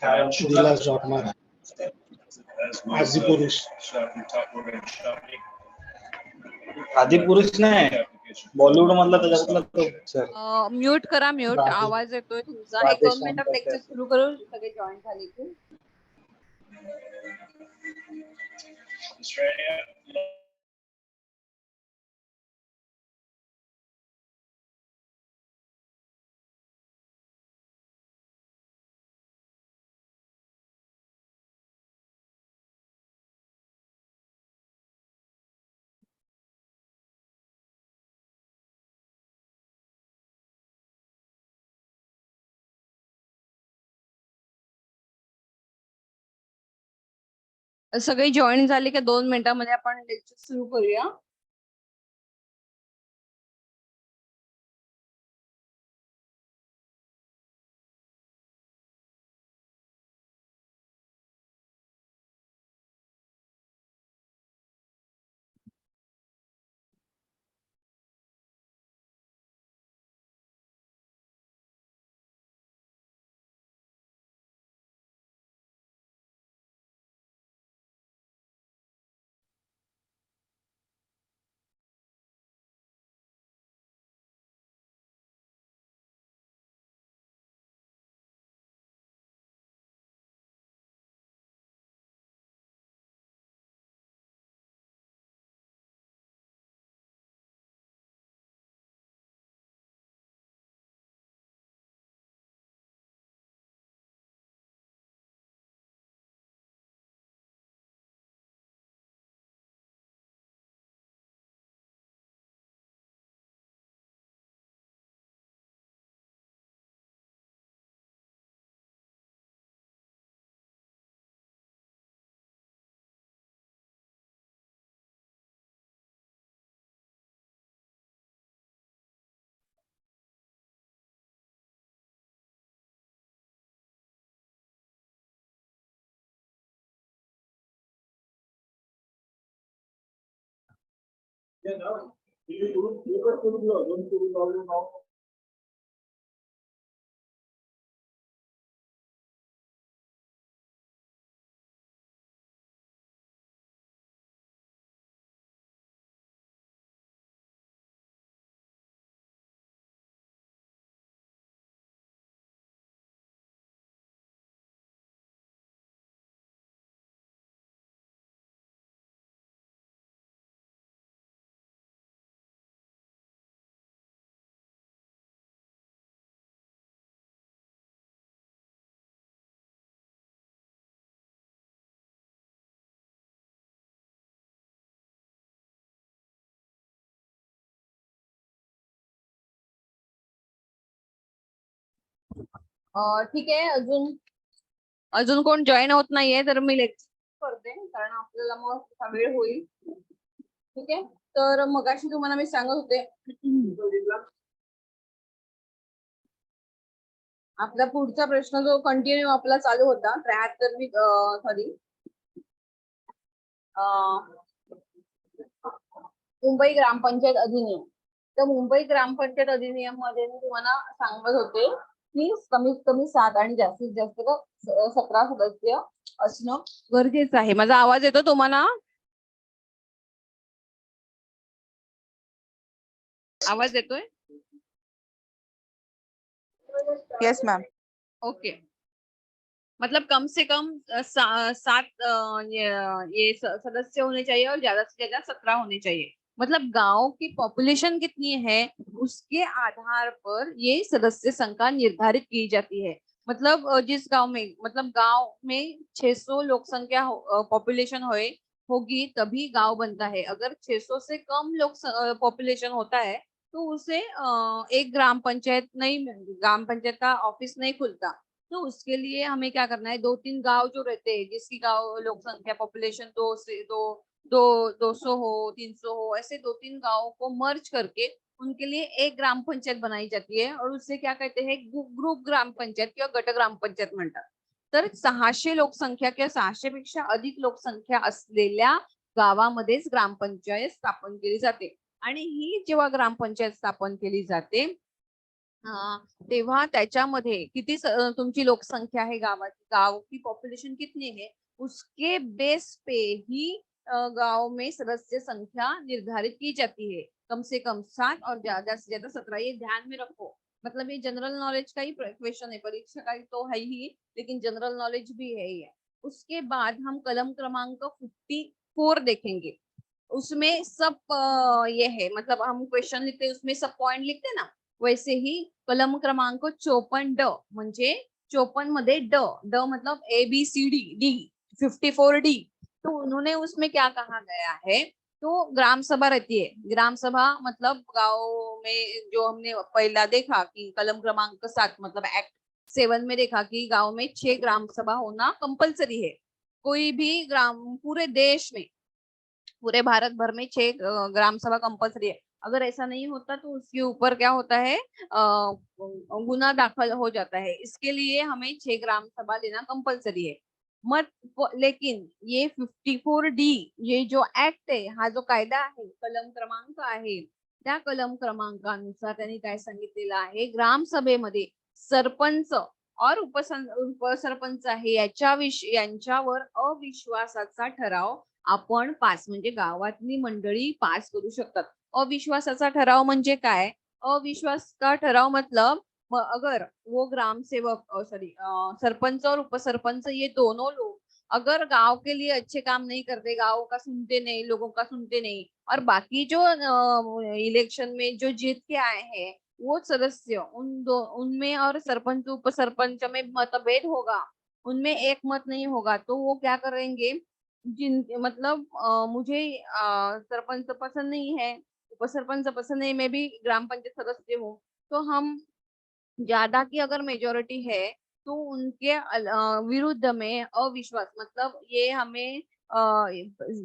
दिलास जॉटमार आदि पुरुष बॉलिवूड मधला त्याच्यातला म्यूट करा, म्यूट आवाज येतोय तुमचा. 1-2 मिनिटात लेक्चर सुरू करू. सगळे जॉईन झाले की सगळे जॉईन झाले की 2 मिनिटांमध्ये आपण लेक्चर सुरू करूया. ठीक आहे. अजून कोण जॉईन होत नाहीये तर मी लेक्चर करते, कारण आपल्याला मग वेळ होईल. ठीक आहे. तर मगाशी तुम्हाला मी सांगत होते आपला पुढचा प्रश्न जो कंटिन्यू आपला चालू होता 73वी मुंबई ग्रामपंचायत अधिनियम. तर मुंबई ग्रामपंचायत अधिनियम मध्ये मी तुम्हाला सांगत होते की कमीत कमी 7 आणि जास्तीत जास्त 17 सदस्य असणं गरजेचं आहे. माझा आवाज येतो तुम्हाला? आवाज येतोय? Yes ma'am. ओके. मतलब कम से कम 7 ये सदस्य होने चाहिए और ज्यादा से ज्यादा 17 होने चाहिए. मतलब गांव की पॉपुलेशन कितनी है उसके आधार पर ये सदस्य संख्या निर्धारित की जाती है. मतलब जिस गांव में 600 लोक संख्या पॉपुलेशन होगी तभी गांव बनता है. अगर 600 से कम लोग पॉपुलेशन होता है तो उसे एक ग्राम पंचायत का ऑफिस नहीं खुलता. तो उसके लिए हमें क्या करना है, 2-3 गांव जो रहते हैं जिसकी गांव लोक संख्या पॉपुलेशन 200 हो 300 हो, ऐसे 2-3 गांवों को मर्ज करके उनके लिए एक ग्राम पंचायत बनाई जाती है और उससे क्या कहते हैं ग्रुप ग्राम पंचायत किंवा गट ग्राम पंचायत म्हणतात. तर 600 लोकसंख्या किंवा 600 पेक्षा अधिक लोकसंख्या असलेल्या गावामध्येच ग्रामपंचायत स्थापन केली जाते. आणि ही जेव्हा ग्रामपंचायत स्थापन केली जाते तेव्हा त्याच्यामध्ये किती तुमची लोकसंख्या आहे गावाची, गाव की पॉपुलेशन कितनी है, उसके बेस पे ही गांव में सदस्य संख्या निर्धारित की जाती है। कम से कम 7 और ज्यादा से ज्यादा 17, ये ध्यान में रखो। मतलब ये जनरल नॉलेज का ही क्वेश्चन है, परीक्षा का ही तो है ही, लेकिन जनरल नॉलेज भी है ये। उसके बाद हम कलम क्रमांक 54 देखेंगे। उसमें सब ये है, मतलब हम क्वेश्चन लिखते हैं उसमें सब पॉइंट लिखते हैं ना, वैसे ही कलम क्रमांक 54D, म्हणजे 54 मध्ये ड, ड मतलब ABCD, डी 54D। तो उन्होंने उसमें क्या कहा गया है, तो ग्राम सभा रहती है। ग्राम सभा मतलब गांव में जो हमने पहला देखा कि कलम क्रमांक 7 मतलब एक्ट 7 में देखा कि गांव में 6 ग्राम सभा होना कंपलसरी है। कोई भी ग्राम, पूरे देश में, पूरे भारत भर में 6 ग्राम सभा कंपलसरी है। अगर ऐसा नहीं होता तो उसके ऊपर क्या होता है, गुना दाखिल हो जाता है। इसके लिए हमें 6 ग्राम सभा लेना कंपलसरी है। मत लेकिन ये 54D, ये जो एक्ट आहे, हा जो कायदा आहे, कलम क्रमांक आहे, त्या कलम क्रमांकानुसार त्यांनी काय सांगितलेलं आहे, ग्रामसभेमध्ये सरपंच और उपसरपंच आहे यांच्यावर अविश्वासाचा ठराव आपण पास, म्हणजे गावातली मंडळी पास करू शकतात। अविश्वासाचा ठराव म्हणजे काय, अविश्वास का ठराव मतलब अगर वो ग्राम सेवक सॉरी सरपंच और उपसरपंच ये दोनों लोग अगर गांव के लिए अच्छे काम नहीं करते, गांव का सुनते नहीं, लोगों का सुनते नहीं, और बाकी जो इलेक्शन में जो जीत के आए हैं वो सदस्य उनमें और सरपंच उपसरपंच में मतभेद होगा, उनमें एक मत नहीं होगा, तो वो क्या करेंगे, जिन मतलब मुझे सरपंच पसंद नहीं है, उपसरपंच पसंद नहीं, मैं भी ग्राम पंचायत सदस्य हूँ, तो हम ज्यादा की अगर मेजोरिटी है तो उनके विरुद्ध में अविश्वास, मतलब ये हमें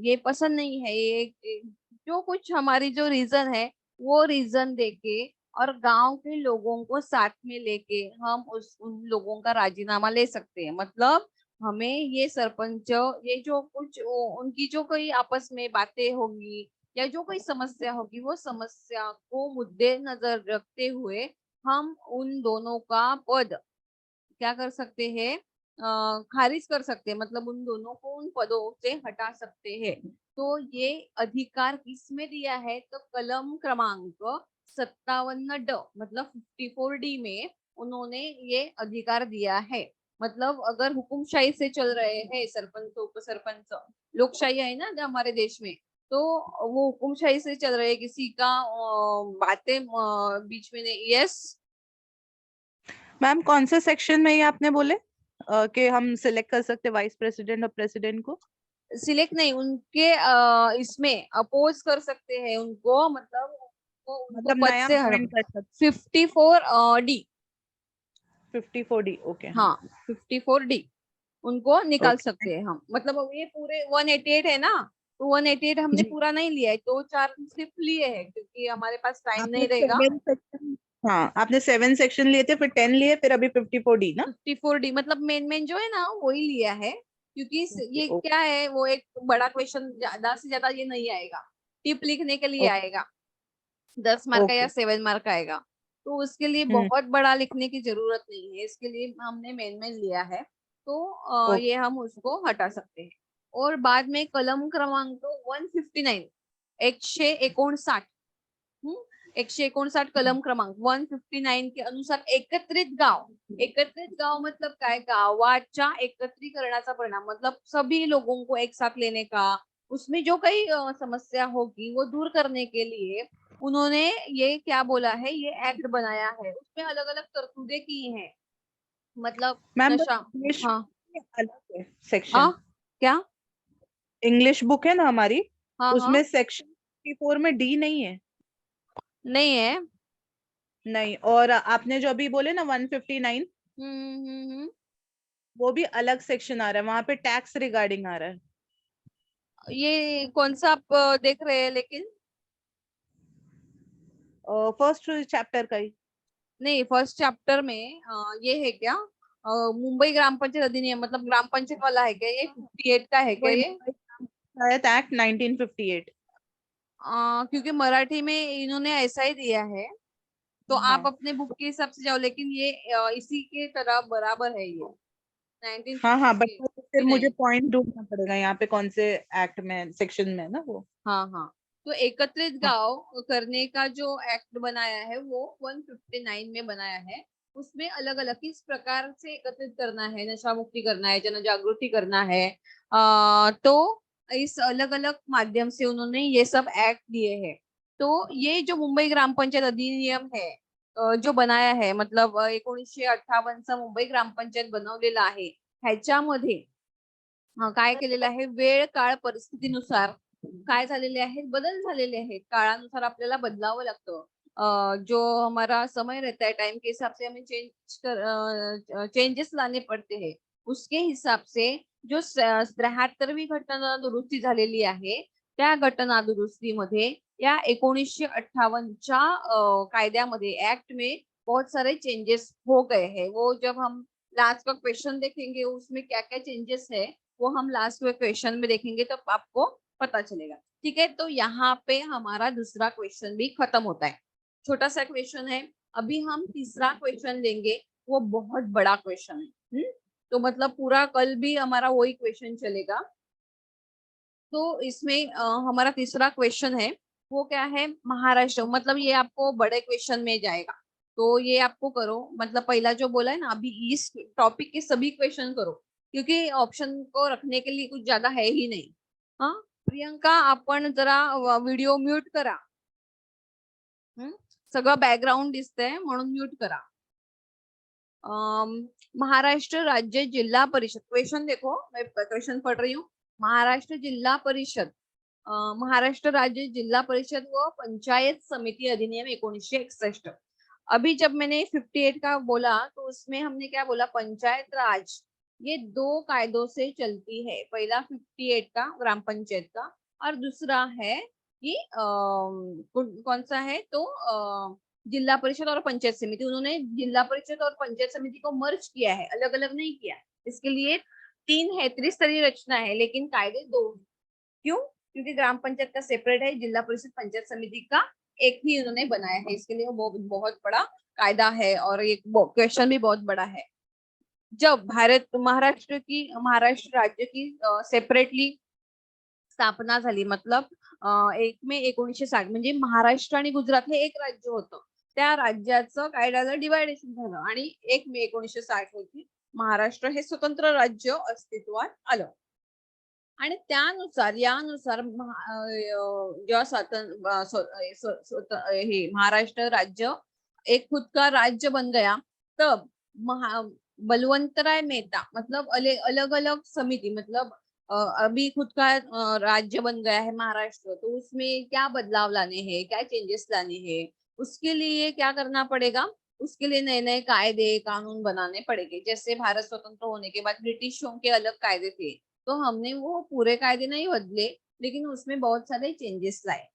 ये पसंद नहीं है, ये जो कुछ हमारी जो रीजन है वो रीजन देके और गांव के लोगों को साथ में लेके हम उन लोगों का राजीनामा ले सकते हैं। मतलब हमें ये सरपंच, ये जो कुछ उनकी जो कोई आपस में बातें होगी या जो कोई समस्या होगी, वो समस्या को मुद्दे नजर रखते हुए हम उन दोनों का पद क्या कर सकते हैं, खारिज कर सकते हैं, मतलब उन दोनों को उन पदों से हटा सकते हैं। तो ये अधिकार किसमें दिया है, तो कलम क्रमांक 57D मतलब 54D में उन्होंने ये अधिकार दिया है। मतलब अगर हुकुमशाही से चल रहे हैं सरपंच उपसरपंच, लोकशाही है ना जो हमारे देश में, तो वो हुकुमशाही से चल रहे, किसी का बातें बीच में नहीं। यस मैम कौन से सेक्शन में ये आपने बोले कि हम सिलेक्ट कर सकते वाइस प्रेसिडेंट और प्रेसिडेंट को? सिलेक्ट नहीं, उनके इसमें अपोज कर सकते हैं उनको, मतलब उनको मतलब पद नया से appoint कर सकते। 54D, 54D ओके हाँ 54D उनको निकाल ओके सकते हैं हम। मतलब अब ये पूरे 188 है ना, तो 188 हमने जी। पूरा नहीं लिया है, 2-4 सिर्फ लिए हैं क्योंकि हमारे पास टाइम आपने नहीं रहेगा। 7 सेक्शन, हाँ आपने 7 सेक्शन लिए थे, फिर 10 लिए, फिर अभी 54D ना? 54D मतलब मेन जो है ना वही लिया है, क्योंकि ये ओके क्या है, वो एक बड़ा क्वेश्चन, ज्यादा से ज्यादा ये नहीं आएगा, टिप लिखने के लिए आएगा, 10 मार्क का या ओके 7 मार्क का आएगा, तो उसके लिए बहुत बड़ा लिखने की जरूरत नहीं है, इसके लिए हमने मेन लिया है, तो ओके ये हम उसको हटा सकते हैं। और बाद में कलम क्रमांक 159 159 159 कलम क्रमांक 159 के अनुसार एकत्रित गाव मतलब काय, गावाच्या एकत्रीकरणाचा परिणाम, मतलब सभी लोगों को एक साथ लेने का, उसमें जो कई समस्या होगी वो दूर करने के लिए उन्होंने ये क्या बोला है, ये एक्ट बनाया है, उसमें अलग अलग तरतूदे की हैं, मतलब मैम नशा। इंग्लिश हाँ अलग है सेक्शन, हाँ क्या, इंग्लिश बुक है ना हमारी, हाँ हाँ उसमें सेक्शन 54 में डी नहीं है। नहीं है। नहीं, और आपने जो अभी बोले ना 159, हम्म। वो भी अलग सेक्शन आ रहा है, वहां पे टैक्स रिगार्डिंग आ रहा है। ये कौन सा आप देख रहे हैं लेकिन? फर्स्ट चैप्टर का ही। नहीं, फर्स्ट चैप्टर में ये है क्या, मुंबई ग्राम पंचायत अधिनियम मतलब ग्राम पंचायत वाला है क्या, ये 58 का है क्या वही ये? पंचायत एक्ट 1958। क्योंकि मराठी में इन्होंने ऐसा ही दिया है, तो आप हाँ अपने बुक के हिसाब से जाओ, लेकिन ये इसी के तरह बराबर है ये हाँ हाँ, 1956 बट के फिर मुझे 59। पॉइंट ढूंढना पड़ेगा यहाँ पे कौन से एक्ट में, सेक्शन में है ना वो। हाँ हाँ, तो एकत्रित हाँ गांव करने का जो एक्ट बनाया है वो 159 में बनाया है। उसमें अलग अलग किस प्रकार से एकत्रित करना है, नशा मुक्ति करना है, जन जागृति करना है, तो इस अलग अलग माध्यम से उन्होंने ये सब एक्ट दिए हैं। तो ये जो मुंबई ग्राम पंचायत अधिनियम है जो बनाया है, मतलब 1958चा मुंबई ग्रामपंचायत बनवलेला आहे, ह्याच्यामध्ये काय केलेलं आहे, वेळ काळ परिस्थितीनुसार काय झालेले आहेत, बदल झालेले आहेत, काळानुसार आपल्याला बदलावं लागतं। जो हमारा समय रहता है, टाइम के हिसाब से हमें चेंजेस लाने पड़ते हैं। उसके हिसाब से जो 73वी घटना दुरुस्ती झालेली आहे, त्या घटना दुरुस्तीमध्ये या 1958च्या कायद्यामध्ये, एक्ट में बहुत सारे चेंजेस हो गए हैं। वो जब हम लास्ट का क्वेश्चन देखेंगे उसमें क्या क्या चेंजेस है, वो हम लास्ट में क्वेश्चन में देखेंगे तो आपको पता चलेगा। ठीक है, तो यहाँ पे हमारा दूसरा क्वेश्चन भी खत्म होता है। छोटा सा क्वेश्चन है। अभी हम तीसरा क्वेश्चन लेंगे, वो बहुत बड़ा क्वेश्चन है। तो मतलब पूरा कल भी हमारा वही क्वेश्चन चलेगा। तो इसमें हमारा तीसरा क्वेश्चन है, वो क्या है, महाराष्ट्र, मतलब ये आपको बड़े क्वेश्चन में जाएगा। तो ये आपको करो, मतलब पहला जो बोला है ना, अभी इस टॉपिक के सभी क्वेश्चन करो, क्योंकि ऑप्शन को रखने के लिए कुछ ज्यादा है ही नहीं। हाँ प्रियंका, आपण जरा व्हिडिओ म्यूट करा। सगळं बॅकग्राऊंड दिसतंय म्हणून म्यूट करा। महाराष्ट्र राज्य जिला परिषद, क्वेश्चन देखो, मैं क्वेश्चन पढ़ रही हूँ। महाराष्ट्र जिला परिषद, महाराष्ट्र राज्य जिला परिषद व पंचायत समिति अधिनियम 1961। अभी जब मैंने 58 का बोला तो उसमें हमने क्या बोला, पंचायत राज ये दो कायदों से चलती है। पहला 58 का ग्राम पंचायत का, और दूसरा है कि कौन सा है, तो जिला परिषद और पंचायत समिति। उन्होंने जिला परिषद और पंचायत समिति को मर्ज किया है, अलग अलग नहीं किया। इसके लिए 3 है, त्रिस्तरीय रचना है, लेकिन कायदे 2। क्यों? क्योंकि ग्राम पंचायत का सेपरेट है, जिला परिषद पंचायत समिति का एक ही उन्होंने बनाया है। इसके लिए वो बहुत बड़ा कायदा है, और ये क्वेश्चन भी बहुत बड़ा है। जब महाराष्ट्र राज्य की सेपरेटली स्थापना झाली, मतलब 1 मे 1960, म्हणजे महाराष्ट्र आणि गुजरात हे एक राज्य होतं, त्या राज्याचं काय झालं, डिवायडेशन झालं, आणि 1 मे 1960 रोजी महाराष्ट्र हे स्वतंत्र राज्य अस्तित्वात आलं। आणि त्यानुसार यानुसार जेव्हा हे महाराष्ट्र राज्य एक खुद का राज्य बन गया, तब बलवंतराय मेहता, मतलब अलग अलग समिति, मतलब अभी खुद का राज्य बन गया है महाराष्ट्र, तो उसमें क्या बदलाव लाने हैं, क्या चेंजेस लाने हैं, उसके लिए क्या करना पड़ेगा, उसके लिए नए नए कायदे कानून बनाने पड़ेंगे। जैसे भारत स्वतंत्र होने के बाद ब्रिटिशों के अलग कायदे थे, तो हमने वो पूरे कायदे नहीं बदले, लेकिन उसमें बहुत सारे चेंजेस लाए।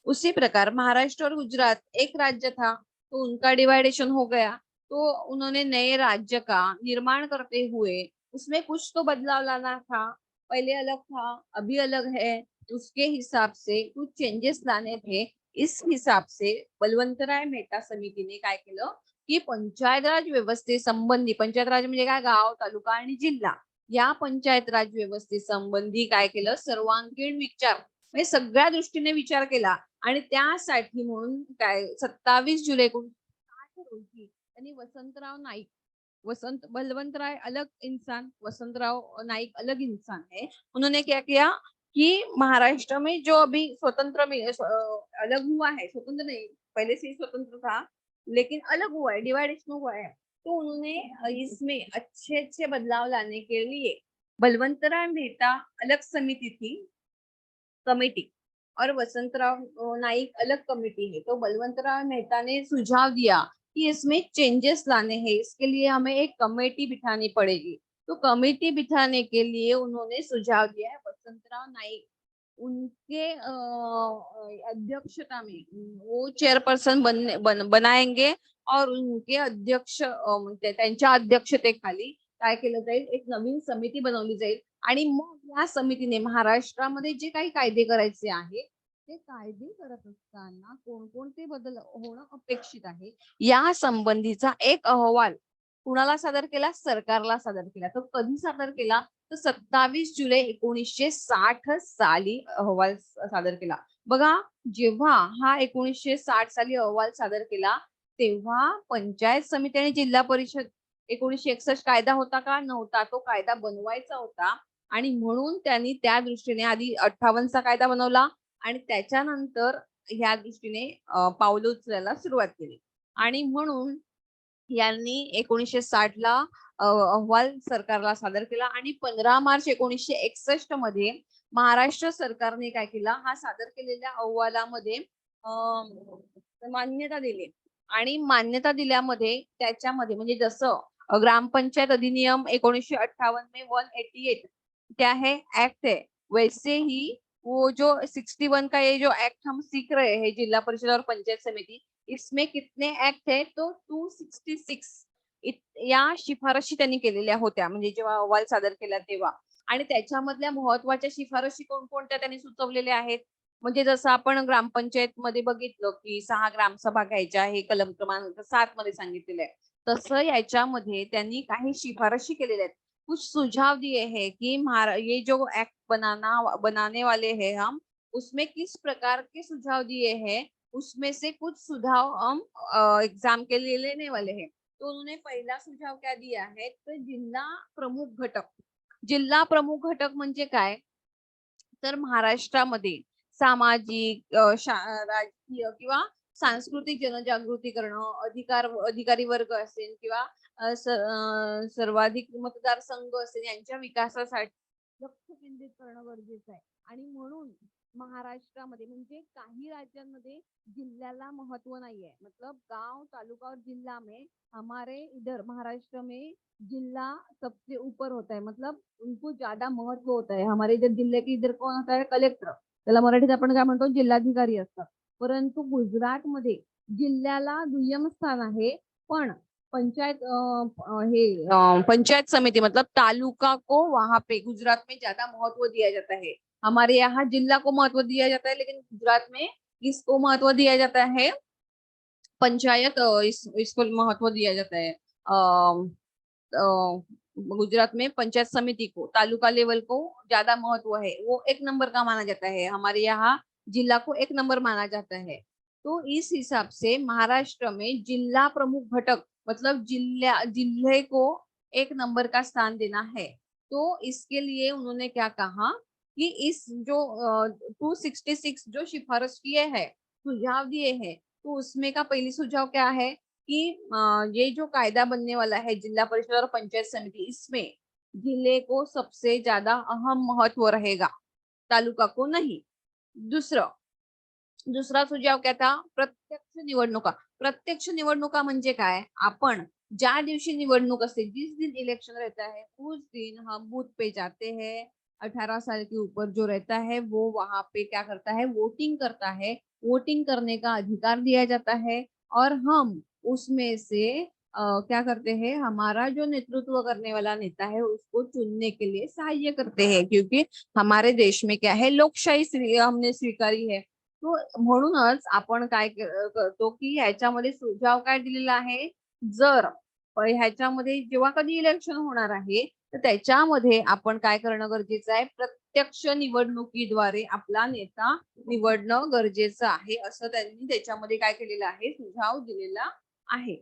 उसी प्रकार महाराष्ट्र और गुजरात एक राज्य था, तो उनका डिवाइडेशन हो गया, तो उन्होंने नए राज्य का निर्माण करते हुए उसमें कुछ तो बदलाव लाना था। पहले अलग था, अभी अलग है, उसके हिसाब से कुछ चेंजेस लाने थे। इस हिसाब से बलवंतराय मेहता समितीने काय केलं की पंचायत राज व्यवस्थेसंबंधी, पंचायत राज म्हणजे काय, गाव, तालुका आणि जिल्हा, या पंचायत राज व्यवस्थेसंबंधी काय केलं, सर्वांगीण विचार, म्हणजे सगळ्या दृष्टीने विचार केला। आणि त्यासाठी म्हणून काय 27 जुलै 1960 रोजी त्यांनी वसंतराव नाईक, बलवंतराय अलग इंसान, वसंतराव नाइक अलग इंसान है, उन्होंने क्या किया कि महाराष्ट्र में जो अभी स्वतंत्र में अलग हुआ है, स्वतंत्र नहीं, पहले से ही स्वतंत्र था, लेकिन अलग हुआ है, डिवाइडेशन हुआ है, तो उन्होंने इसमें अच्छे अच्छे बदलाव लाने के लिए बलवंतराय मेहता अलग समिति थी, कमेटी, और वसंतराव नाइक अलग कमेटी है। तो बलवंतराव मेहता ने सुझाव दिया कि इसमें चेंजेस लाने हैं, इसके लिए हमें एक कमेटी बिठानी पड़ेगी। तो कमेटी बिठाने के लिए उन्होंने सुझाव दिया है वसंतराव नाइक, उनके अध्यक्षता में वो चेयरपर्सन बनाएंगे, और उनके अध्यक्ष त्यांच्या अध्यक्षतेखाली काय केलं जाईल, एक नवीन समिती बनवली जाईल, आणि मग या समितीने महाराष्ट्रामध्ये जे काही कायदे करायचे आहेत ते कायदे करत असताना कोणकोणते बदल होणं अपेक्षित आहे या संबंधीचा एक अहवाल कुणाला सादर केला? सरकारला सादर केला. तो कधी सादर केला? तर 27 जुलै 1960 साली अहवाल सादर केला. बघा, जेव्हा हा 1960 साली अहवाल सादर केला तेव्हा पंचायत समिती आणि जिल्हा परिषद 1961 कायदा होता का? नव्हता. तो कायदा बनवायचा होता आणि म्हणून त्यांनी त्या दृष्टीने आधी 58चा कायदा बनवला आणि त्याच्यानंतर ह्या दृष्टीने पावलं उचलायला सुरुवात केली आणि म्हणून यांनी 1960 ला अहवाल सरकारला सादर केला आणि 15 मार्च 1961 मध्ये महाराष्ट्र सरकारने काय केला? हा सादर केलेल्या अहवालामध्ये मान्यता दिली आणि मान्यता दिल्यामध्ये त्याच्यामध्ये म्हणजे जसं ग्रामपंचायत अधिनियम 1958 में 188 क्या है? एक्ट है। वैसे ही वो जो 61 का ये जो एक्ट हम सीख रहे हैं जिला परिषद और पंचायत समिति, इसमें कितने एक्ट है? तो 266 या शिफारशी त्यांनी केलेल्या होत्या म्हणजे जेव्हा अहवाल सादर केला तेव्हा. आणि त्याच्यामधल्या महत्वाच्या शिफारशी कोणकोणत्या त्यांनी सुचवलेल्या आहेत? म्हणजे जसं आपण ग्रामपंचायत मध्ये बघितलं की 6 ग्रामसभा घ्यायच्या हे कलम क्रमांक 7 मध्ये सांगितलेलं आहे. तसं याच्यामध्ये त्यांनी काही शिफारशी केलेल्या आहेत. कुछ सुझाव दिए हैं कि ये जो एक्ट बनाने वाले हैं हम, उसमें किस प्रकार के सुझाव दिए हैं, उसमें से कुछ सुझाव हम एग्जाम के लिए लेने वाले हैं. तो उन्होंने पहला सुझाव क्या दिया है? तो जिल्हा प्रमुख घटक. जिल्हा प्रमुख घटक म्हणजे काय? तर महाराष्ट्रामध्ये सामाजिक राजकीय किंवा सांस्कृतिक जनजागृती करणं, अधिकारी वर्ग असेल किंवा सर्वाधिक मतदारसंघ असेल यांच्या विकासासाठी लक्ष केंद्रित करणं गरजेचं आहे. आणि म्हणून महाराष्ट्रामध्ये म्हणजे काही राज्यांमध्ये जिल्ह्याला महत्व नाहीये. मतलब गांव, तालुका और जिला में हमारे इधर महाराष्ट्र में जिला सबसे ऊपर होता है. मतलब उनको ज्यादा महत्व होता है. हमारे इधर जिल्हे के इधर कौन होता है? कलेक्टर. त्याला मराठीत आपण काय म्हणतो? जिल्हाधिकारी असतात. परंतु गुजरात मध्ये जिल्ह्याला दुय्यम स्थान आहे पण पंचायत समिति मतलब तालुका को वहां पे गुजरात में ज्यादा महत्व दिया जाता है. हमारे यहाँ जिला को महत्व दिया जाता है लेकिन गुजरात में इसको महत्व दिया जाता है पंचायत, इसको महत्व दिया जाता है. गुजरात में पंचायत समिति को, तालुका लेवल को ज्यादा महत्व है, वो 1 नंबर का माना जाता है. हमारे यहाँ जिला को 1 नंबर माना जाता है. तो इस हिसाब से महाराष्ट्र में जिला प्रमुख घटक मतलब जिले को 1 नंबर का स्थान देना है. तो इसके लिए उन्होंने क्या कहा कि इस जो 266 जो सिफारिश किए हैं, सुझाव दिए हैं, तो उसमें का पहली सुझाव क्या है कि ये जो कायदा बनने वाला है जिला परिषद और पंचायत समिति, इसमें जिले को सबसे ज्यादा अहम महत्व रहेगा, तालुका को नहीं. दुसरा सुझाव क्या था? प्रत्यक्ष निवडणुका. प्रत्यक्ष निवडणुका म्हणजे काय? आपण ज्या दिवशी निवडणूक असते, जिस दिन इलेक्शन रहता है, उस दिन हम बूथ पे जाते हैं. 18 साल के ऊपर जो रहता है वो वहां पे क्या करता है? वोटिंग करता है. वोटिंग करने का अधिकार दिया जाता है और हम उसमें से क्या करते हैं? हमारा जो नेतृत्व करने वाला नेता है उसको चुनने के लिए सहाय्य करते हैं, क्योंकि हमारे देश में क्या है? लोकशाही हमने स्वीकारी है. तो म्हणूनच आपण काय करतो की ह्याच्यामध्ये सुझाव काय दिलेला आहे? जर ह्याच्यामध्ये जेव्हा कधी इलेक्शन होणार आहे तर त्याच्यामध्ये आपण काय करणं गरजेचं आहे? प्रत्यक्ष निवडणुकीद्वारे आपला नेता निवडणं गरजेचं आहे, असं त्यांनी त्याच्यामध्ये काय केलेलं आहे? सुझाव दिलेला आहे.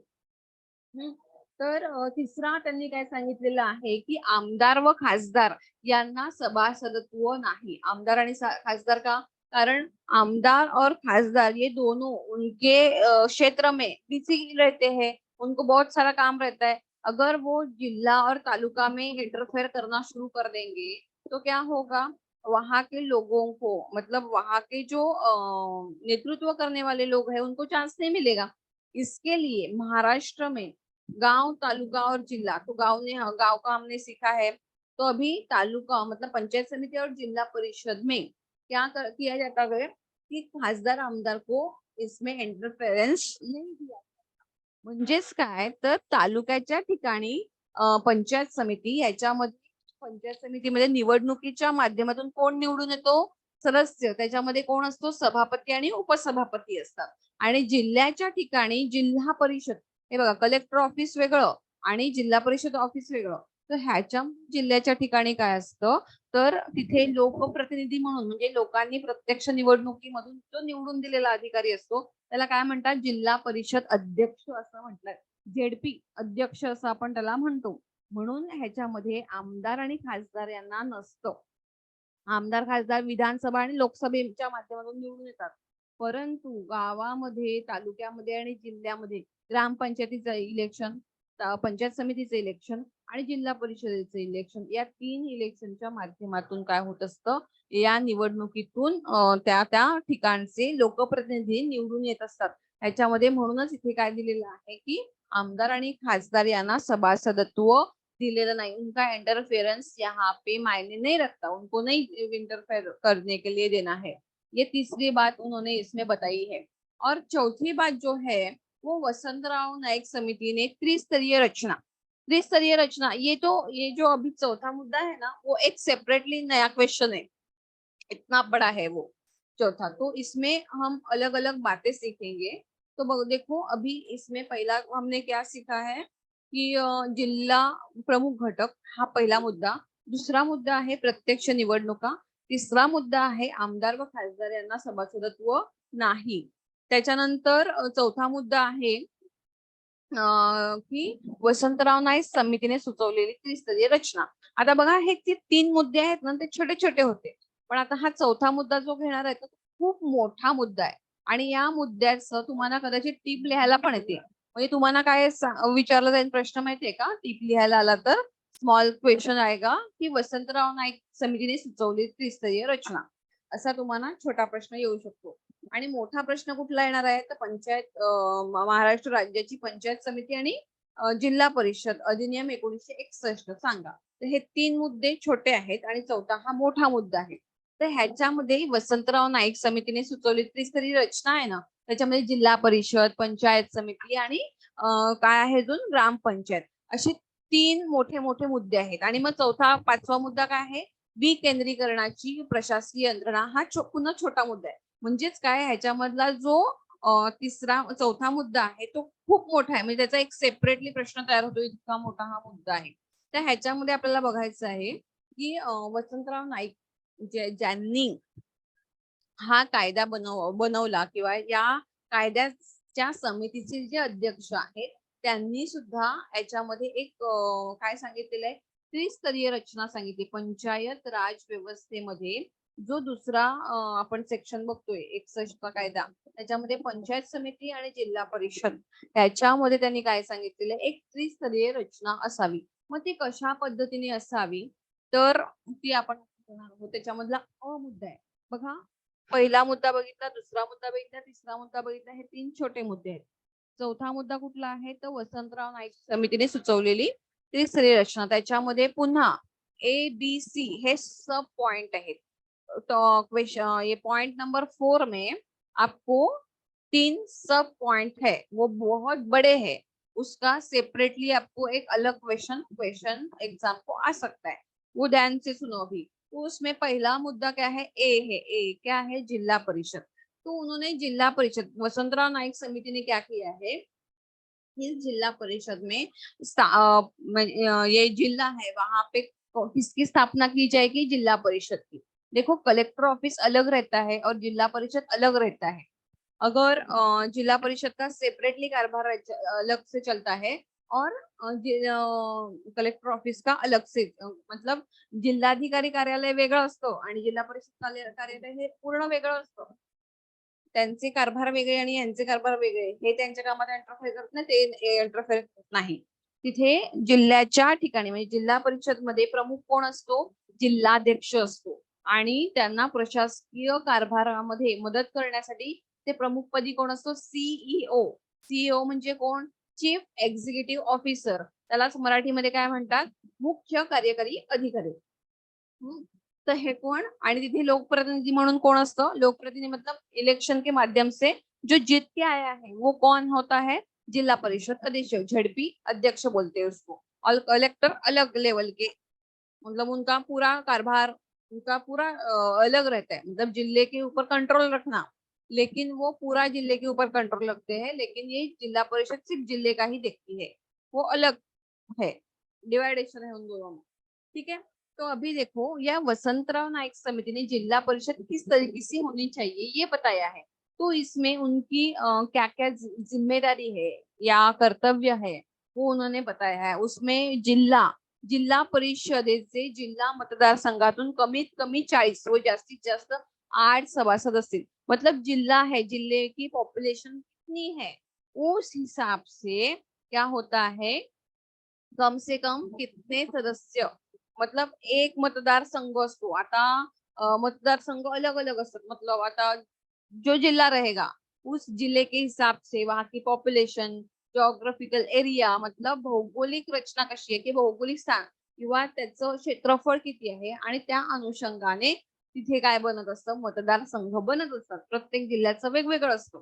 तर तिसरा त्यांनी काय सांगितलेलं आहे की आमदार व खासदार यांना सभासदत्व नाही. आमदार आणि खासदार का? कारण आमदार और खासदार ये दोनों उनके क्षेत्र में बिजी रहते हैं, उनको बहुत सारा काम रहता है. अगर वो जिला और तालुका में इंटरफेयर करना शुरू कर देंगे तो क्या होगा? वहां के लोगों को मतलब वहां के जो नेतृत्व करने वाले लोग हैं उनको चांस नहीं मिलेगा. इसके लिए महाराष्ट्र में गांव, तालुका और जिला, तो गांव का हमने सीखा है, तो अभी तालुका मतलब पंचायत समिति और जिला परिषद में क्या किया जाता है कि खासदार आमदार को इसमें इंटरफेरेंस नहीं दिया. म्हणजेच काय? तर तालुक्याच्या ठिकाणी पंचायत समिती, याच्यामध्ये पंचायत समितीमध्ये निवडणुकीच्या माध्यमातून कोण निवडून येतो? सदस्य त्याच्यामध्ये कोण असतो, सभापती आणि उपसभापती असतात. आणि जिल्ह्याच्या ठिकाणी जिल्हा परिषद, हे बघा कलेक्टर ऑफिस वेगळं आणि जिल्हा परिषद ऑफिस वेगळं. तर ह्याच्या जिल्ह्याच्या ठिकाणी काय असतं, तर तिथे लोकप्रतिनिधी म्हणून म्हणजे लोकांनी प्रत्यक्ष निवडणुकीमधून जो निवडून दिलेला अधिकारी असतो त्याला काय म्हणतात, जिल्हा परिषद अध्यक्ष असं म्हटलंय. झेडपी अध्यक्ष असं आपण त्याला म्हणतो. म्हणून ह्याच्यामध्ये आमदार आणि खासदार यांना नसतं. आमदार खासदार विधानसभा आणि लोकसभेच्या माध्यमातून निवडून येतात. परंतु गावामध्ये, तालुक्यामध्ये आणि जिल्ह्यामध्ये ग्रामपंचायतीचं इलेक्शन, पंचायत समितीचं इलेक्शन आणि जिल्हा परिषदेचं इलेक्शन, या 3 इलेक्शनच्या माध्यमातून काय होत असतं, या निवडणुकीतून त्या त्या ठिकाणचे लोकप्रतिनिधी निवडून येत असतात. ह्याच्यामध्ये म्हणूनच इथे काय दिलेलं आहे की आमदार आणि खासदार यांना सभासदत्व दिलेलं नहीं, उनका इंटरफेरेंस यहाँ पे मायने नहीं रखता, उनको नहीं इंटरफेयर करने के लिए देना है। ये तीसरी बात उन्होंने इसमें बताई है। और चौथी बात जो है वो वसंतराव नाईक समिति ने त्रिस्तरीय रचना, ये जो अभी चौथा मुद्दा है ना, वो एक सेपरेटली नया क्वेश्चन है, इतना बड़ा है वो चौथा। तो इसमें हम अलग अलग बातें सीखेंगे। तो देखो अभी इसमें पहला हमने क्या सीखा है कि जिल्हा प्रमुख घटक हा पहिला मुद्दा, दुसरा मुद्दा आहे प्रत्यक्ष निवडणुका, तिसरा मुद्दा आहे आमदार व खासदार यांना सभासदत्व नाही, त्याच्यानंतर चौथा मुद्दा आहे की वसंतराव नाईक समितीने सुचवलेली त्रिस्तरीय रचना। आता बघा हे 3 मुद्दे आहेत ना, ते छोटे छोटे होते, पण आता हा चौथा मुद्दा जो घेणार आहे तो खूप मोठा मुद्दा आहे आणि या मुद्द्याचं तुम्हाला कदाचित टीप लिहायला पण येते। म्हणजे तुम्हाला काय विचारलं जाईल प्रश्न माहितीये का, टीप लिहायला आला तर स्मॉल क्वेश्चन आएगा की वसंतराव नाईक समितीने सुचवलेली त्रिस्तरीय रचना, असा तुम्हाला छोटा प्रश्न येऊ शकतो। आणि मोठा प्रश्न कुठला येणार आहे तर पंचायत महाराष्ट्र राज्याची पंचायत समिती आणि जिल्हा परिषद अधिनियम 1961 सांगा। तर हे 3 मुद्दे छोटे आहेत आणि चौथा हा मोठा मुद्दा आहे। तर ह्याच्यामध्ये वसंतराव नाईक समितीने सुचवलेली त्रिस्तरीय रचना आहे ना, त्याच्यामध्ये जिल्हा परिषद, पंचायत समिती आणि काय आहे अजून ग्रामपंचायत, असे 3 मोठे मोठे मुद्दे आहेत। आणि मग चौथा 5वा मुद्दा काय आहे, विकेंद्रीकरणाची प्रशासकीय यंत्रणा, हा पुन्हा छोटा मुद्दा आहे। म्हणजेच काय, ह्याच्यामधला जो चौथा मुद्दा आहे तो खूप मोठा आहे, म्हणजे त्याचा एक सेपरेटली प्रश्न तयार होतो, इतका मोठा हा मुद्दा आहे। तर ह्याच्यामध्ये आपल्याला बघायचं आहे की वसंतराव नाईक ज्यांनी हा कायदा बनवला किंवा या कायद्याच्या समितीचे जे अध्यक्ष आहेत त्यांनी सुद्धा याच्यामध्ये एक काय सांगितलेलं आहे, त्रिस्तरीय रचना सांगितली। पंचायत राज व्यवस्थेमध्ये जो दुसरा आपण सेक्शन बघतोय 61 कायदा, त्याच्यामध्ये पंचायत समिती आणि जिल्हा परिषद याच्यामध्ये त्यांनी काय सांगितलेलं, एक त्रिस्तरीय रचना असावी। मग ती कशा पद्धतीने असावी तर ती आपण त्याच्यामधला अ मुद्दा आहे बघा, पहिला मुद्दा बघितला, दुसरा मुद्दा बघितला, तिसरा मुद्दा बघितला, हे 3 छोटे मुद्दे आहेत। चौथा मुद्दा कुठला आहे तर वसंतराव नाईक समितीने सुचवलेली त्रिस्तरीय रचना, त्याच्यामध्ये पुन्हा ABC हे सब पॉइंट आहेत। तो क्वेश्चन ये पॉइंट नंबर 4 में आपको 3 सब पॉइंट है, वो बहुत बड़े हैं, उसका सेपरेटली आपको एक अलग क्वेश्चन एग्जाम को आ सकता है, वो ध्यान से सुनो अभी। तो उसमें पहला मुद्दा क्या है, ए क्या है, जिला परिषद। तो उन्होंने जिला परिषद, वसंतराव नाईक समिति ने क्या किया है, इस जिला परिषद में ये जिला है वहां पे किसकी स्थापना की जाएगी, जिला परिषद की। देखो कलेक्टर ऑफिस अलग रहता है और जिला परिषद अलग रहता है। अगर जिला परिषद का सेपरेटली कारभार अलग से चलता है और कलेक्टर ऑफिस का अलग से, मतलब जिल्हाधिकारी कार्यालय वेगळं असतं आणि जिल्हा परिषद कार्यालय हे पूर्ण वेगळं असतं, त्यांचे कारभार वेगळे आणि यांचे कारभार वेगळे, हे त्यांच्या कामात इंटरफेअर करत नाही, ते इंटरफेअर करत नाही। तिथे जिल्ह्याच्या ठिकाणी म्हणजे जिल्हा परिषद मध्ये प्रमुख कोण असतो, जिल्हाध्यक्ष असतो आणि त्यांना प्रशासकीय कारभारामध्ये मदत करण्यासाठी ते प्रमुखपदी कोण असतो, सीईओ म्हणजे कोण, चीफ एक्झिक्युटिव्ह ऑफिसर, त्यालाच मराठीमध्ये काय म्हणतात, मुख्य कार्यकारी अधिकारी। तर हे कोण, आणि तिथे लोकप्रतिनिधी म्हणून कोण असतं, लोकप्रतिनिधी मतलब इलेक्शन के माध्यम से जो जीत के आया है वो कौन होता है, जिला परिषद अध्यक्ष, झड़पी अध्यक्ष बोलते हैं उसको। और कलेक्टर अलग लेवल के, मतलब उनका पूरा कारभार उनका पूरा अलग रहता है, मतलब जिले के ऊपर कंट्रोल रखना, लेकिन वो पूरा जिले के ऊपर कंट्रोल रखते हैं, लेकिन ये जिला परिषद सिर्फ जिले का ही देखती है, वो अलग है, डिवाइडेशन है उन दोनों में। ठीक है, तो अभी देखो यह वसंतराव नाईक समिति ने जिला परिषद किस तरीके से होनी चाहिए ये बताया है। तो इसमें उनकी क्या क्या जिम्मेदारी है या कर्तव्य है वो उन्होंने बताया है। उसमें जिल्हा परिषदेचे जिल्हा मतदारसंघातून कमीत कमी 40 व जास्तीत जास्त 8 सभासद असतील। मतलब जिल्हा है, जिले की पॉपुलेशन कितनी है उस हिसाब से क्या होता है, कम से कम कितने सदस्य, मतलब एक मतदारसंघ असतो आता, मतदारसंघ अलग अलग असतात, मतलब आता जो जिला रहेगा उस जिले के हिसाब से वहां की पॉप्युलेशन, जॉग्राफिकल एरिया, मतलब भौगोलिक रचना कशी आहे की भौगोलिक स्थान किंवा त्याचं क्षेत्रफळ किती आहे आणि त्या अनुषंगाने तिथे काय बनत असतं, मतदारसंघ बनत असतात, प्रत्येक जिल्ह्याचं वेगवेगळं असतं।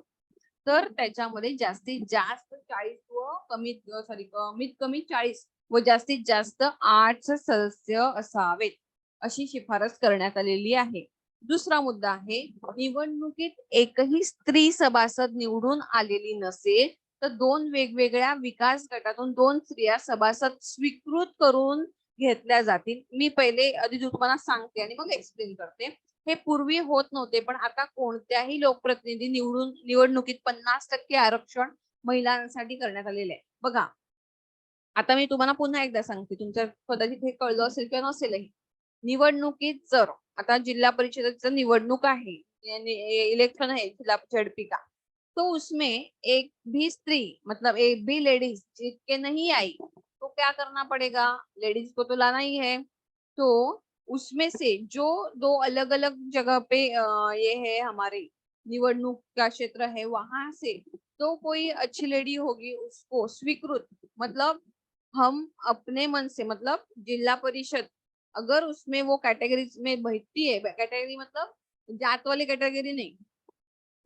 तर त्याच्यामध्ये जास्तीत जास्त 40 व कमीत कमी 40 व जास्तीत जास्त 8 सदस्य असावेत अशी शिफारस करण्यात आलेली आहे। दुसरा मुद्दा आहे, निवडणुकीत एकही स्त्री सभासद निवडून आलेली नसेल तर 2 वेगवेगळ्या विकास गटातून 2 स्त्रिया सभासद स्वीकृत करून घेतल्या जातील। मी पहिले आधी तुम्हाला सांगते आणि मग एक्सप्लेन करते। हे पूर्वी होत नव्हते, पण आता कोणत्याही लोकप्रतिनिधी निवडणुकीत 50% आरक्षण महिलांसाठी करण्यात आलेले आहे। बघा, आता मी तुम्हाला पुन्हा एकदा सांगते, तुमच्या कदाचित हे कळलं असेल किंवा नसेलही। निवडणुकीत जर आता जिल्हा परिषदेचं निवडणूक आहे, इलेक्शन है जिला झड़पी का, तो उसमें एक भी स्त्री मतलब एक भी लेडीज जीत के नहीं आई तो क्या करना पड़ेगा, लेडीज को तो लाना ही है। तो उसमें से जो 2 अलग अलग जगह पे ये है हमारे निवडणूक का क्षेत्र है, वहां से तो कोई अच्छी लेडी होगी उसको स्वीकृत, मतलब हम अपने मन से, मतलब जिला परिषद अगर उसमें वो कैटेगरी में बैठती है, कैटेगरी मतलब जात वाली कैटेगरी नहीं,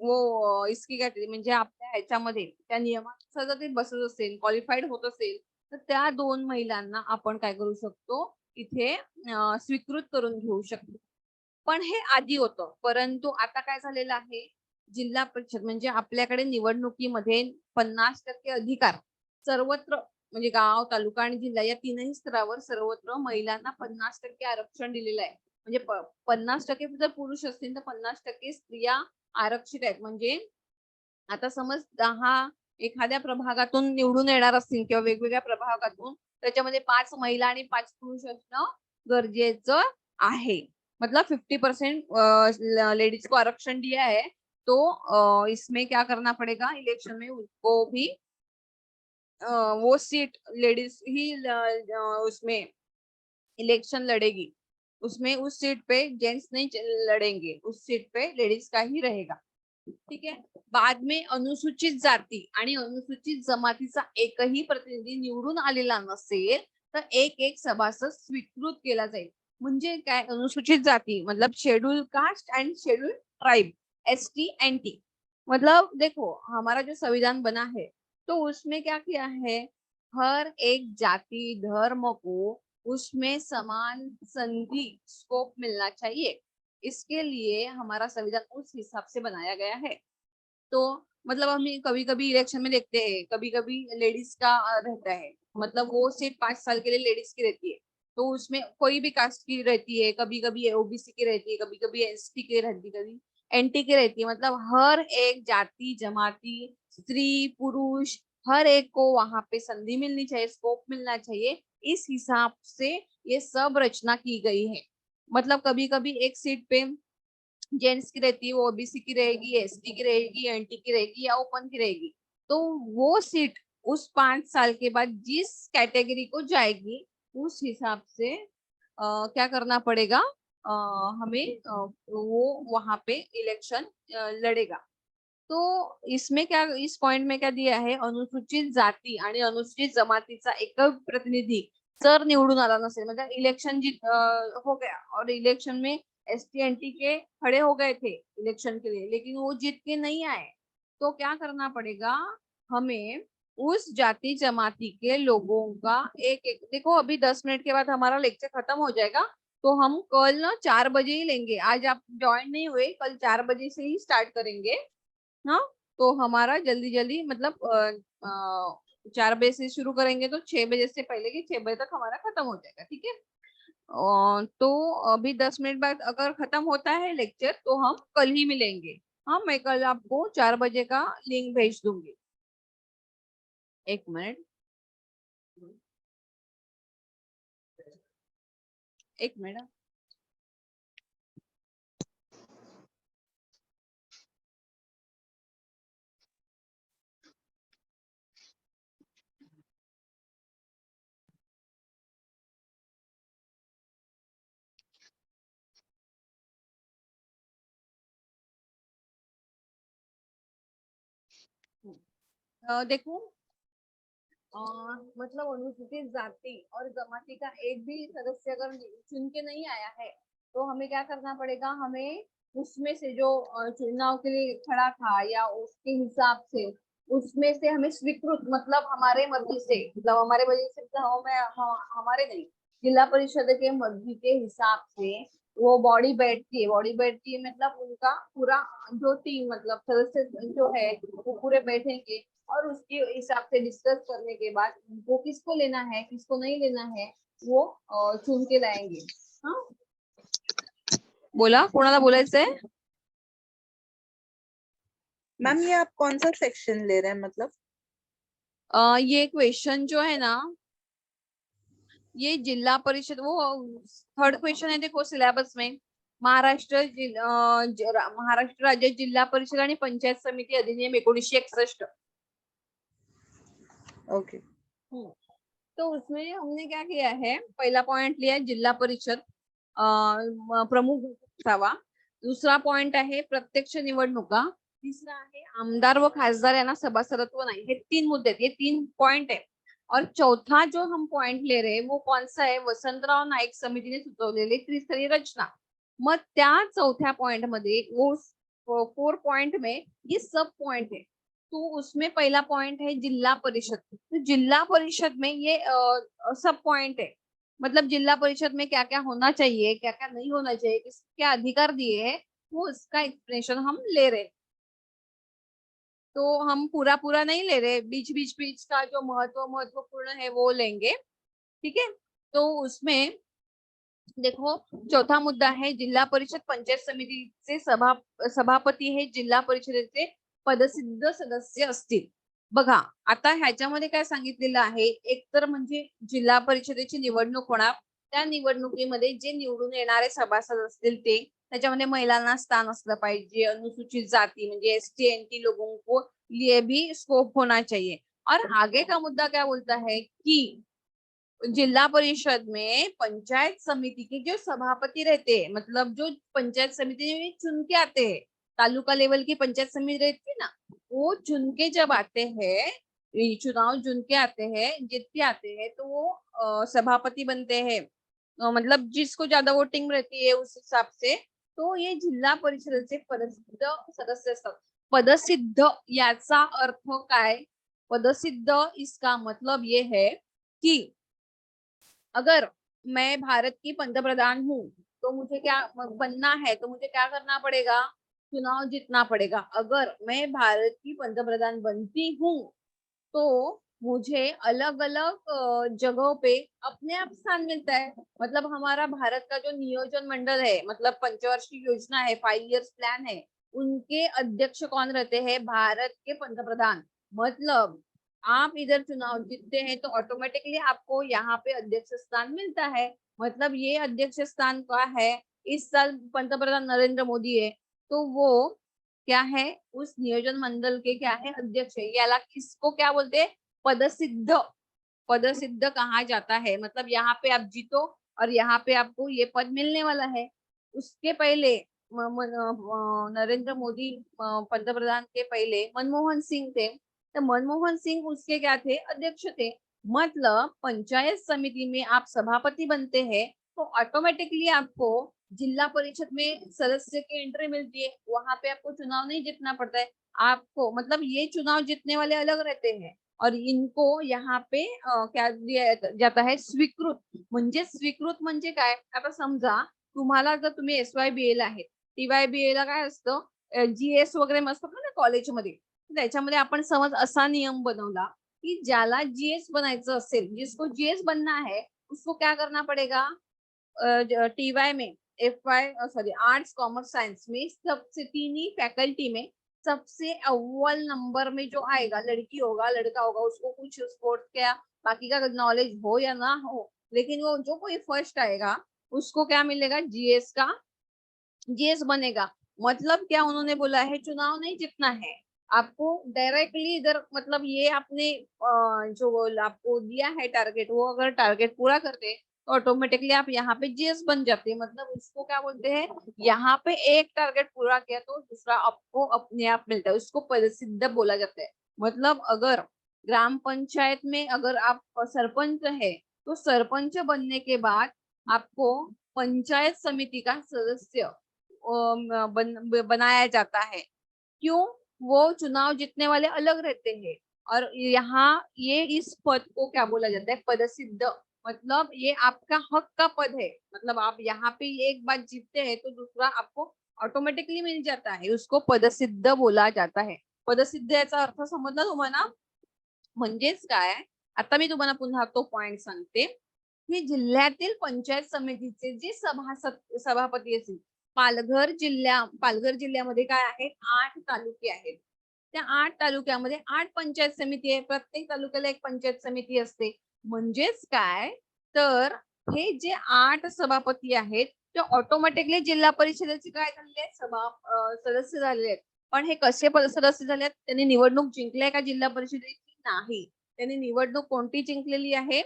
वो इसकी कैटेगरी म्हणजे आपल्या ह्याच्यामध्ये त्या नियमानुसार जर ते बसत असेल, क्वालिफाईड होत असेल, तर त्या 2 महिलांना आपण काय करू शकतो, इथे स्वीकृत करून घेऊ शकतो। पण हे आधी होतं, परंतु आता काय झालेलं आहे, जिल्हा परिषद म्हणजे आपल्याकडे निवडणुकीमध्ये 50% अधिकार सर्वत्र, म्हणजे गाव, तालुका आणि जिल्हा या तीनही स्तरावर सर्वत्र महिलांना 50% आरक्षण दिलेलं आहे। म्हणजे 50% जर पुरुष असतील तर 50% स्त्रिया आरक्षित आहेत। म्हणजे आता समज 10 एखाद्या प्रभागातून निवडून येणार असतील किंवा वेगवेगळ्या प्रभागातून, त्याच्यामध्ये 5 महिला आणि 5 पुरुष असणं गरजेचं आहे। मतलब 50% लेडीज को आरक्षण दिया है, तो इसमें क्या करना पड़ेगा, इलेक्शन में उनको भी वो सीट लेडीज ही उसमें इलेक्शन लड़ेगी, उसमें उस सीट पे जेंट्स नहीं लड़ेंगे, उस सीट पे लेडीज का ही रहेगा। ठीक है, बाद में अनुसूचित जाती आणि अनुसूचित जमातीचा एकही प्रतिनिधी निवडून आलेला नसेल तर एक सभासद स्वीकृत केला जाईल। म्हणजे काय, अनुसूचित जाती मतलब schedule caste and schedule tribe, ST and T। मतलब देखो हमारा जो संविधान बना है तो उसमें क्या किया है, हर एक जाति धर्म को उसमें समान संधि स्कोप मिलना चाहिए, इसके लिए हमारा संविधान उस हिसाब से बनाया गया है। तो मतलब हम कभी कभी इलेक्शन में देखते हैं, कभी कभी लेडीज का रहता है, मतलब वो सिर्फ 5 साल के लिए लेडीज की रहती है, तो उसमें कोई भी कास्ट की रहती है, कभी कभी OBC की रहती है, कभी कभी ST की रहती है, कभी NT की रहती है। मतलब हर एक जाति जमाती स्त्री पुरुष हर एक को वहां पे संधि मिलनी चाहिए, स्कोप मिलना चाहिए, इस हिसाब से ये सब रचना की गई है। मतलब कभी कभी एक सीट पे जेंट्स की रहती है, वो OBC की रहेगी, ST की रहेगी, NT की रहेगी या ओपन की रहेगी, तो वो सीट उस 5 साल के बाद जिस कैटेगरी को जाएगी उस हिसाब से क्या करना पड़ेगा, हमें वो वहां पे इलेक्शन लड़ेगा। तो इसमें क्या, इस पॉइंट में क्या दिया है, अनुसूचित जाती आणि अनुसूचित जमातीचा एक प्रतिनिधी जर निवडून आला नसेल, मतलब इलेक्शन हो गया और इलेक्शन में ST NT के खड़े हो गए थे इलेक्शन के लिए, लेकिन वो जीत के नहीं आए, तो क्या करना पड़ेगा, हमें उस जाति जमाती के लोगों का एक देखो अभी 10 मिनट के बाद हमारा लेक्चर खत्म हो जाएगा, तो हम कल ना 4 बजे ही लेंगे। आज आप ज्वाइन नहीं हुए, कल 4 बजे से ही स्टार्ट करेंगे। हाँ, तो हमारा जल्दी जल्दी मतलब 4 बजे से शुरू करेंगे तो 6 बजे से पहले की 6 बजे तक हमारा खत्म हो जाएगा, ठीक है। तो अभी 10 मिनट बाद अगर खत्म होता है लेक्चर तो हम कल ही मिलेंगे। हाँ, मैं कल आपको 4 बजे का लिंक भेज दूंगी। एक मिनट, एक मिनट। देखो, मतलब अनुसूचित जाति और जमाती का एक भी सदस्य अगर चुन के नहीं आया है तो हमें क्या करना पड़ेगा, हमें उसमें से जो चुनाव के लिए खड़ा था या उसके हिसाब से उसमें से हमें स्वीकृत, मतलब हमारे मर्जी से, मतलब हमारे मर्जी से मतलब हमारे नहीं, जिला परिषद के मर्जी के हिसाब से वो बॉडी बैठती है। बॉडी बैठती है मतलब उनका पूरा जो टीम, मतलब सदस्य जो है वो पूरे बैठेंगे और उसके हिसाब से डिस्कस करने के बाद वो किसको लेना है किसको नहीं लेना है वो चुन के लाएंगे। हाँ, बोला, कोणाला बोलायचंय? मैम ये आप कौन सा सेक्शन ले रहे हैं मतलब? ये क्वेश्चन जो है ना, ये जिला परिषद, वो थर्ड क्वेश्चन है, देखो सिलेबस में, महाराष्ट्र राज्य जिल्हा परिषद आणि पंचायत समिती अधिनियम 1961। ओके। तो उसमें हमने क्या किया है, पहला पॉइंट लिया है जिल्हा परिषद प्रमुख असावा, दूसरा पॉइंट आहे प्रत्यक्ष निवडणुका, तिसरा आहे आमदार व खासदार यांना सभासदत्व नाही। हे 3 मुद्दे, ये 3 पॉइंट है। और चौथा जो हम पॉइंट ले रहे हैं वो कौन सा है, वसंतराव नाईक समितीने सुचवलेली त्रिस्तरीय रचना। मग त्या चौथ्या पॉइंट मध्ये वो 4 पॉइंट में ये सब पॉइंट है। तो उसमें पहला पॉइंट है जिला परिषद। तो जिला परिषद में ये सब पॉइंट है, मतलब जिला परिषद में क्या क्या होना चाहिए, क्या क्या नहीं होना चाहिए, किसको क्या अधिकार दिए हैं, वो इसका एक्सप्लेनेशन हम ले रहे हैं। तो हम पूरा पूरा नहीं ले रहे, बीच बीच बीच का जो महत्वपूर्ण है वो लेंगे, ठीक है। तो उसमें देखो, चौथा मुद्दा है जिल्हा परिषद पंचायत समितीचे सभापती हे जिल्हा परिषदेचे पदसिद्ध सदस्य असतील। बघा, आता ह्याच्यामध्ये काय सांगितलेलं आहे, एक तर म्हणजे जिल्हा परिषदेची निवडणूक होणार, त्या निवडणुकीमध्ये जे निवडून येणारे सभासद असतील ते, त्याच्यामध्ये महिलांना स्थान असलं पाहिजे, अनुसूचित जाती म्हणजे ST NT लोगों को लिए भी स्कोप होना चाहिए। और आगे का मुद्दा क्या बोलता है कि जिला परिषद में पंचायत समिति के जो सभापति रहते हैं, मतलब जो पंचायत समिति में चुन के आते हैं, तालुका लेवल की पंचायत समिति रहती है ना, वो चुन के जब आते हैं, चुनाव चुन के आते हैं, जीत के आते हैं, तो वो सभापति बनते हैं। मतलब जिसको ज्यादा वोटिंग रहती है उस हिसाब से, तो ये जिल्हा परिषदेचे पदसिद्ध सदस्य असतात। पदसिद्ध याचा अर्थ काय? पदसिद्ध इसका मतलब ये है कि अगर मैं भारत की पंतप्रधान हूँ तो मुझे क्या बनना है, तो मुझे क्या करना पड़ेगा, चुनाव जीतना पड़ेगा। अगर मैं भारत की पंतप्रधान बनती हूँ तो मुझे अलग अलग जगहों पे अपने आप स्थान मिलता है। मतलब हमारा भारत का जो नियोजन मंडल है, मतलब पंचवार्षिक योजना है, 5 इयर्स प्लान है, उनके अध्यक्ष कौन रहते हैं, भारत के पंतप्रधान। मतलब आप इधर चुनाव जीतते हैं तो ऑटोमेटिकली आपको यहाँ पे अध्यक्ष स्थान मिलता है। मतलब ये अध्यक्ष स्थान का है, इस साल पंतप्रधान नरेंद्र मोदी है, तो वो क्या है, उस नियोजन मंडल के क्या है, अध्यक्ष है। याला किसको क्या बोलते हैं, पदसिद्ध। पदसिद्ध कहा जाता है, मतलब यहाँ पे आप जीतो और यहाँ पे आपको ये पद मिलने वाला है। उसके पहले नरेंद्र मोदी पंतप्रधान के पहले मनमोहन सिंह थे, तो मनमोहन सिंह उसके क्या थे, अध्यक्ष थे। मतलब पंचायत समिति में आप सभापति बनते हैं तो ऑटोमेटिकली आपको जिला परिषद में सदस्य की एंट्री मिलती है, वहां पे आपको चुनाव नहीं जीतना पड़ता है। आपको मतलब ये चुनाव जीतने वाले अलग रहते हैं और इनको यहाँ पे क्या दिया जाता है, स्वीकृत. म्हणजे स्वीकृत म्हणजे काय, आता समजा तुम्हाला जर तुम्ही SYBA आहे, TYBA ला काय असतं, GS वगैरे असतात ना कॉलेजमध्ये, त्याच्यामध्ये आपण समज असा नियम बनवला कि ज्याला GS बनायचं असेल, जिसको GS बनना है उसको क्या करना पड़ेगा, TY में आर्ट्स कॉमर्स साइंस में सबसे तीन ही फैकल्टी में सबसे अव्वल नंबर में जो आएगा, लड़की होगा लड़का होगा, उसको कुछ स्पोर्ट्स का बाकी का नॉलेज हो या ना हो, लेकिन वो जो कोई फर्स्ट आएगा उसको क्या मिलेगा, GS बनेगा. मतलब क्या उन्होंने बोला है, चुनाव नहीं जीतना है आपको डायरेक्टली इधर, मतलब ये आपने जो आपको दिया है टारगेट, वो अगर टारगेट पूरा करते तो ऑटोमेटिकली आप यहाँ पे GS बन जाते हैं. मतलब उसको क्या बोलते हैं, यहाँ पे एक टारगेट पूरा किया तो दूसरा आपको अपने आप मिलता है, उसको पदसिद्ध बोला जाता है. मतलब अगर ग्राम पंचायत में अगर आप सरपंच है तो सरपंच बनने के बाद आपको पंचायत समिति का सदस्य बनाया जाता है. क्यों, वो चुनाव जीतने वाले अलग रहते हैं और यहाँ ये इस पद को क्या बोला जाता है, पदसिद्ध. मतलब ये आपका हक का पद है, मतलब आप यहाँ पे एक बार जीतते हैं तो दूसरा आपको ऑटोमेटिकली मिल जाता है, उसको पदसिद्ध बोला जाता है. पदसिद्ध याचा अर्थ समजला तुम्हाला. म्हणजेच काय, आता मी तुम्हाला पुन्हा तो पॉइंट सांगते की जिल्ह्यातील पंचायत समितीचे जे सभापती असतील, पालघर जिल्ह्यामध्ये काय आहेत, 8 तालुके आहेत. त्या 8 तालुक्यामध्ये 8 पंचायत समिती आहे, प्रत्येक तालुक्याला एक पंचायत समिती असते. म्हणजेच काय, तर हे जे 8 सभापती आहेत ते ऑटोमॅटिकली जिल्हा परिषदेचे काय झालेले आहेत, सदस्य झालेले आहेत. पण हे कसे सदस्य झाले आहेत, त्यांनी निवडणूक जिंकल्या का जिल्हा परिषदेची, नाही. त्यांनी निवडणूक कोणती जिंकलेली आहे,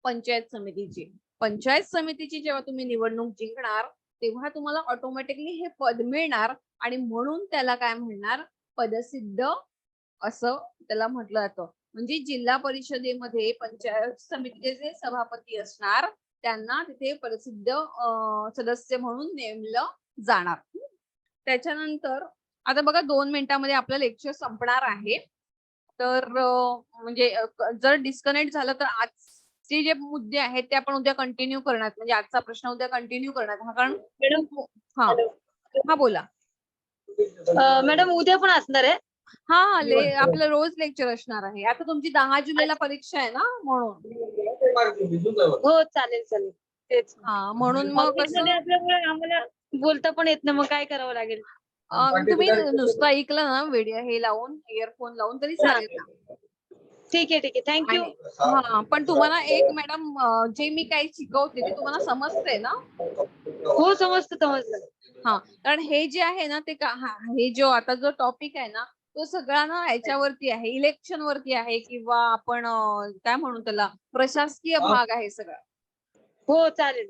पंचायत समितीची. पंचायत समितीची जेव्हा तुम्ही निवडणूक जिंकणार तेव्हा तुम्हाला ऑटोमॅटिकली हे पद मिळणार आणि म्हणून त्याला काय म्हणणार, पदसिद्ध असं त्याला म्हटलं जातं. म्हणजे जिल्हा परिषदेमध्ये पंचायत समितीचे जे सभापती असणार त्यांना तिथे प्रसिद्ध सदस्य म्हणून नेमलं जाणार. त्याच्यानंतर आता बघा 2 मिनिटांमध्ये आपलं लेक्चर संपणार आहे. तर म्हणजे जर डिस्कनेक्ट झालं तर आजचे जे मुद्दे आहेत ते आपण उद्या कंटिन्यू करणार, म्हणजे आजचा प्रश्न उद्या कंटिन्यू करणार. कारण हा हा बोला मॅडम, उद्या पण असणार आहे. हा आपलं रोज लेक्चर असणार आहे. आता तुमची 10 जुलैला परीक्षा आहे ना, म्हणून हो चालेल चालेल तेच. हा म्हणून मग कसं आम्हाला बोलता पण येत नाही, मग काय करावं लागेल. तुम्ही नुसतं ऐकलं ना व्हिडिओ हे लावून, इयरफोन लावून तरी चालेल ना. ठीक आहे थँक्यू. हा पण तुम्हाला एक मॅडम जे मी काही शिकवते ते तुम्हाला समजतंय ना. हो समजलं. हा कारण हे जे आहे ना ते हे जो आता जो टॉपिक आहे ना तो सगळा ना ह्याच्यावरती आहे, इलेक्शन वरती आहे किंवा आपण काय म्हणू त्याला, प्रशासकीय भाग आहे सगळा. हो चालेल,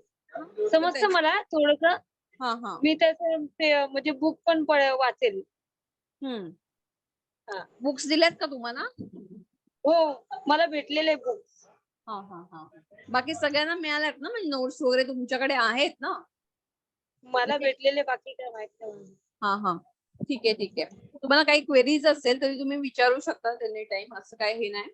समजतं मला थोडंसं. हा हा मी त्याचं म्हणजे बुक पण वाचेल. बुक्स दिल्यात का तुम्हाला? हो मला भेटलेले बुक. हा हा हा बाकी सगळ्यांना मिळाल्यात ना, म्हणजे नोट्स वगैरे तुमच्याकडे आहेत ना? मला भेटलेले, बाकी काय माहित नाही. हा हा ठीक आहे. तुम्हाला काही क्वेरीज असेल तरी तुम्ही विचारू शकता एनी टाइम, असं काय हे नाही.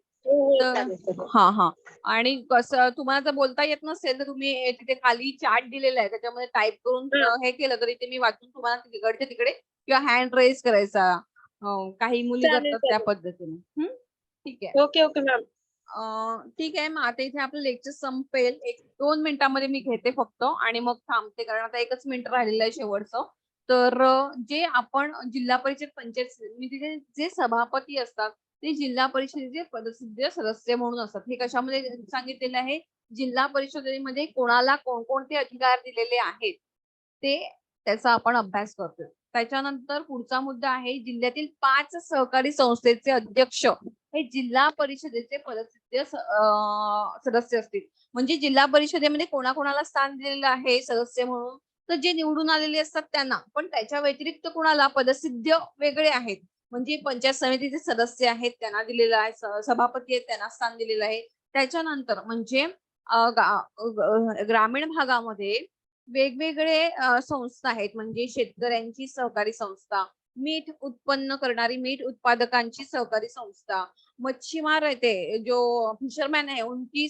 हा आणि कसं तुम्हाला जर बोलता येत नसेल तर तुम्ही तिथे खाली चार्ट दिलेला आहे त्याच्यामध्ये टाईप करून हे केलं तरी ते मी वाचून तुम्हाला तिकडच्या तिकडे किंवा हँड रेज करायचा, काही मुली करतात त्या पद्धतीने. ठीक आहे. Okay ma'am. ठीक आहे, मग आता इथे आपलं लेक्चर संपेल. 1-2 मिनिटांमध्ये मी घेते फक्त आणि मग थांबते, कारण आता 1च मिनिट राहिलेलं आहे शेवटचं. तर जे आपण जिल्हा परिषद पंचायत समितीचे जे सभापती असतात ते जिल्हा परिषदेचे पदसिद्ध सदस्य म्हणून असतात. हे कशामध्ये सांगितलेलं आहे, जिल्हा परिषदेमध्ये कोणाला कोणकोणते अधिकार दिलेले आहेत ते त्याचा आपण अभ्यास करतोय. त्याच्यानंतर पुढचा मुद्दा आहे, जिल्ह्यातील 5 सहकारी संस्थेचे अध्यक्ष हे जिल्हा परिषदेचे पदसिद्ध सदस्य असतील. म्हणजे जिल्हा परिषदेमध्ये कोणाकोणाला स्थान दिलेलं आहे सदस्य म्हणून, तर जे निवडून आलेले असतात त्यांना, पण त्याच्या व्यतिरिक्त कोणाला पदसिद्ध वेगळे आहेत, म्हणजे पंचायत समितीचे सदस्य आहेत त्यांना दिलेलं आहे, सभापती आहेत त्यांना स्थान दिलेलं आहे. त्याच्यानंतर म्हणजे ग्रामीण भागामध्ये वेगवेगळे संस्था आहेत, म्हणजे शेतकऱ्यांची सहकारी संस्था, मीठ उत्पन्न करणारी मीठ उत्पादकांची सहकारी संस्था, मच्छीमार रहते जो फिशरमैन है उनकी